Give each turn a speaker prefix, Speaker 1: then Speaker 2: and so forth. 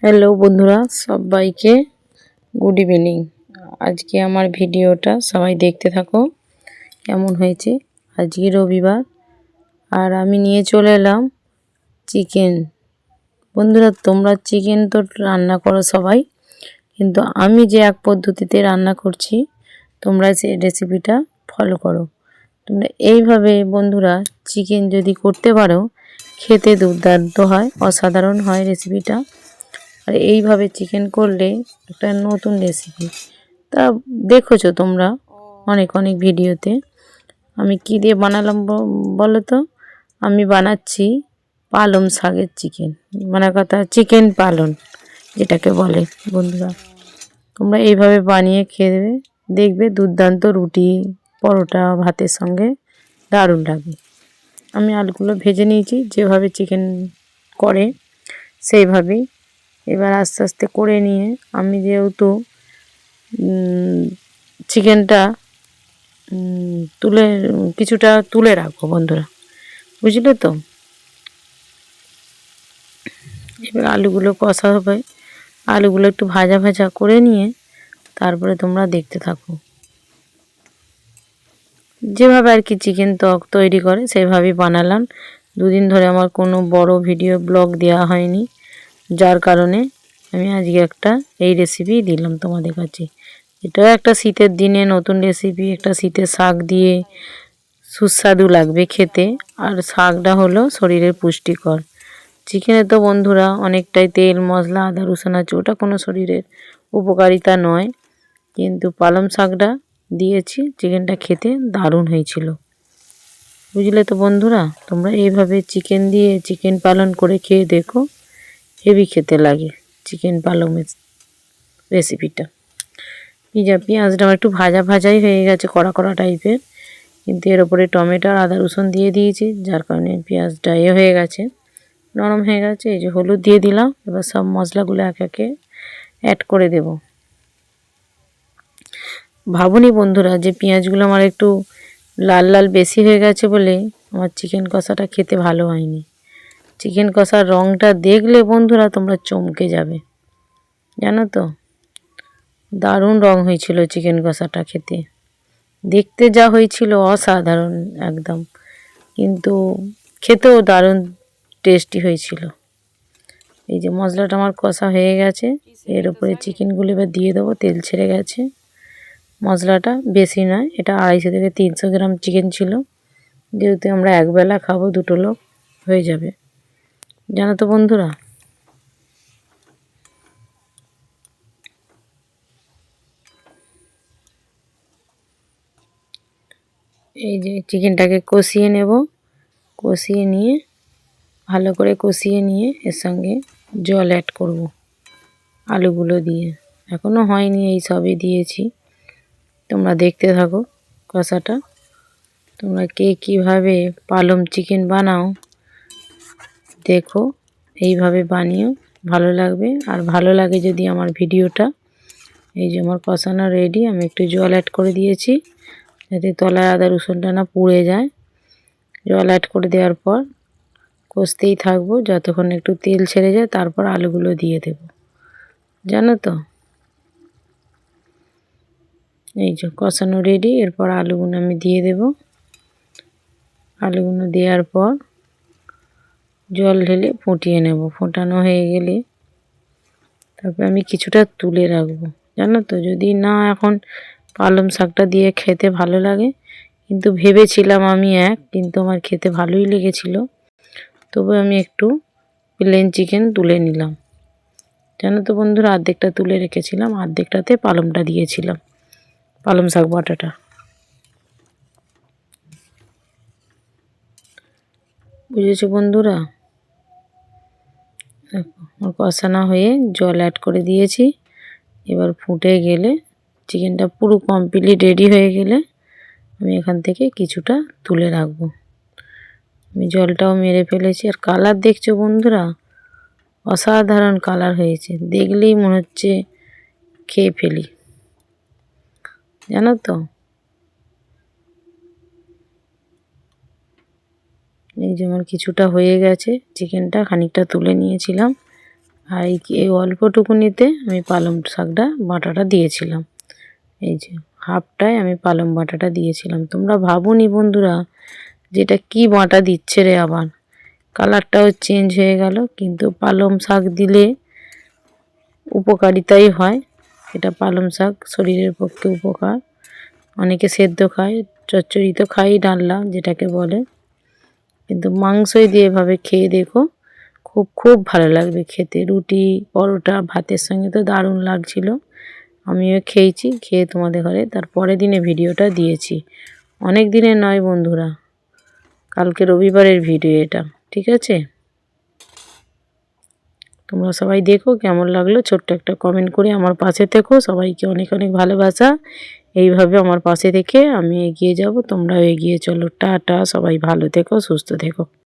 Speaker 1: Hello বন্ধুরা, সবাইকে good evening. আজকে আমার ভিডিওটা সবাই দেখতে থাকো কেমন হয়েছে। আজকে রবিবার আর আমি নিয়ে চলে এলাম চিকেন। বন্ধুরা, তোমরা চিকেন তো রান্না করো সবাই, কিন্তু আমি যে এক পদ্ধতিতে রান্না করছি তোমরা সেই রেসিপিটা ফলো করো। তোমরা এইভাবে বন্ধুরা চিকেন যদি করতে পারো খেতে দুর্দান্ত হয়, অসাধারণ হয় রেসিপিটা। আর এইভাবে চিকেন করলে একটা নতুন রেসিপি তা দেখেছো তোমরা অনেক অনেক ভিডিওতে। আমি কি দিয়ে বানালাম বলো তো? আমি বানাচ্ছি পালং শাকের চিকেন, মানে কথা চিকেন পালং যেটাকে বলে। বন্ধুরা, তোমরা এইভাবে বানিয়ে খেয়ে দেবে, দেখবে দুর্দান্ত রুটি, পরোটা, ভাতের সঙ্গে দারুণ লাগে। আমি আলুগুলো ভেজে নিয়েছি যেভাবে চিকেন করে সেইভাবেই। এবার আস্তে আস্তে করে নিয়ে আমি যেহেতু চিকেনটা কিছুটা তুলে রাখবো বন্ধুরা, বুঝলে তো? এবার আলুগুলো কষা হবে, আলুগুলো একটু ভাজা ভাজা করে নিয়ে তারপরে তোমরা দেখতে থাকো। যেভাবে আর কি চিকেন তৈরি করে সেভাবেই বানালাম। দুদিন ধরে আমার কোনো বড় ভিডিও ব্লগ দেওয়া হয়নি, যার কারণে আমি আজকে একটা এই রেসিপি দিলাম তোমাদের কাছে। এটাও একটা শীতের দিনে নতুন রেসিপি, একটা শীতের শাক দিয়ে সুস্বাদু লাগবে খেতে। আর শাকটা হলো শরীরের পুষ্টিকর। চিকেনে তো বন্ধুরা অনেকটাই তেল মশলা আদা রসুন আছে, ওটা কোনো শরীরের উপকারিতা নয়, কিন্তু পালং শাকটা দিয়েছি, চিকেনটা খেতে দারুণ হয়েছিল, বুঝলে তো বন্ধুরা? তোমরা এইভাবে চিকেন দিয়ে চিকেন পালন করে খেয়ে দেখো, হেভি খেতে লাগে চিকেন পালংয়ের রেসিপিটা। পেঁয়াজটা আমার একটু ভাজা ভাজাই হয়ে গেছে, কড়া কড়া টাইপের, কিন্তু এর ওপরে টমেটো আর আদা রসুন দিয়ে দিয়েছি, যার কারণে পেঁয়াজটা হয়ে গেছে, নরম হয়ে গেছে। এই যে হলুদ দিয়ে দিলাম, এবার সব মশলাগুলো এক একে অ্যাড করে দেব। ভাবুনি বন্ধুরা যে পেঁয়াজগুলো আমার একটু লাল লাল বেশি হয়ে গেছে বলে আমার চিকেন কষাটা খেতে ভালো হয়নি। চিকেন কষার রঙটা দেখলে বন্ধুরা তোমরা চমকে যাবে, জানো তো? দারুণ রং হয়েছিল চিকেন কষাটা, খেতে দেখতে যা হয়েছিল অসাধারণ একদম, কিন্তু খেতেও দারুণ টেস্টি হয়েছিল। এই যে মশলাটা আমার কষা হয়ে গেছে, এর উপরে চিকেনগুলো এবার দিয়ে দেবো। তেল ছেড়ে গেছে, মশলাটা বেশি নয়, এটা 250 থেকে 300 গ্রাম চিকেন ছিল, যেহেতু আমরা একবেলা খাবো, দুটো লোক হয়ে যাবে, জানো তো বন্ধুরা? এই যে চিকেনটাকে কষিয়ে নেব, কষিয়ে নিয়ে ভালো করে কষিয়ে নিয়ে এর সঙ্গে জল অ্যাড করব আলুগুলো দিয়ে। এখনও হয়নি, এই সবই দিয়েছি। তোমরা দেখতে থাকো কষাটা। তোমরা কে কীভাবে পালং চিকেন বানাও দেখো, এইভাবে বানিও, ভালো লাগবে। আর ভালো লাগে যদি আমার ভিডিওটা। এই যে আমার কষানো রেডি, আমি একটু জল অ্যাড করে দিয়েছি যাতে তলায় আদা রসুনটা না পুড়ে যায়। জল অ্যাড করে দেওয়ার পর কষতেই থাকবো যতক্ষণ একটু তেল ছেড়ে যায়, তারপর আলুগুলো দিয়ে দেব, জানো তো? এই যে কষানো রেডি, এরপর আলুগুলো আমি দিয়ে দেব। আলুগুলো দেওয়ার পর জল ঢেলে ফুটিয়ে নেব। ফোটানো হয়ে গেলে তারপর আমি কিছুটা তুলে রাখবো, জানো তো? যদি না এখন পালং শাকটা দিয়ে খেতে ভালো লাগে, কিন্তু ভেবেছিলাম আমি কিন্তু আমার খেতে ভালোই লেগেছিল, তবু আমি একটু প্লেন চিকেন তুলে নিলাম, জানো তো বন্ধুরা? অর্ধেকটা তুলে রেখেছিলাম, অর্ধেকটাতে পালংটা দিয়েছিলাম, পালং শাক বাটাটা। বুঝেছো বন্ধুরা? আমার কষানো হয়ে জল অ্যাড করে দিয়েছি, এবার ফুটে গেলে চিকেনটা পুরো কমপ্লিট রেডি হয়ে গেলে আমি এখান থেকে কিছুটা তুলে রাখবো। আমি জলটাও মেরে ফেলেছি। আর কালার দেখছো বন্ধুরা, অসাধারণ কালার হয়েছে, দেখলেই মনে হচ্ছে খেয়ে ফেলি, জানো তো? এই যেমন কিছুটা হয়ে গেছে চিকেনটা, খানিকটা তুলে নিয়েছিলাম, আর এই অল্পটুকুনিতে আমি পালং শাকটা বাটাটা দিয়েছিলাম। এই যে হাফটায় আমি পালং বাটাটা দিয়েছিলাম। তোমরা ভাবোনি বন্ধুরা যেটা কি বাটা দিচ্ছে রে, আবার কালারটাও চেঞ্জ হয়ে গেল। কিন্তু পালং শাক দিলে উপকারিতাই হয়। এটা পালং শাক শরীরের পক্ষে উপকার। অনেকে সেদ্ধ খায়, চচ্চড়ি তো খাই, ডালনা যেটাকে বলে। কিন্তু মাংসই দিয়ে এভাবে খেয়ে দেখো, খুব খুব ভালো লাগবে খেতে। রুটি, পরোটা, ভাতের সঙ্গে তো দারুণ লাগছিল। আমিও খেয়েছি, খেয়ে তোমাদের ঘরে তার পরের দিনে ভিডিওটা দিয়েছি। অনেক দিনের নয় বন্ধুরা, কালকে রবিবারের ভিডিও এটা, ঠিক আছে? তোমরা সবাই দেখো কেমন লাগলো, ছোট্ট একটা কমেন্ট করে আমার পাশে থেকো। সবাইকে অনেক অনেক ভালোবাসা। এইভাবে আমার পাশে থেকে আমি এগিয়ে যাব, তোমরাও এগিয়ে চলো। টাটা, সবাই ভালো থেকো, সুস্থ থেকো।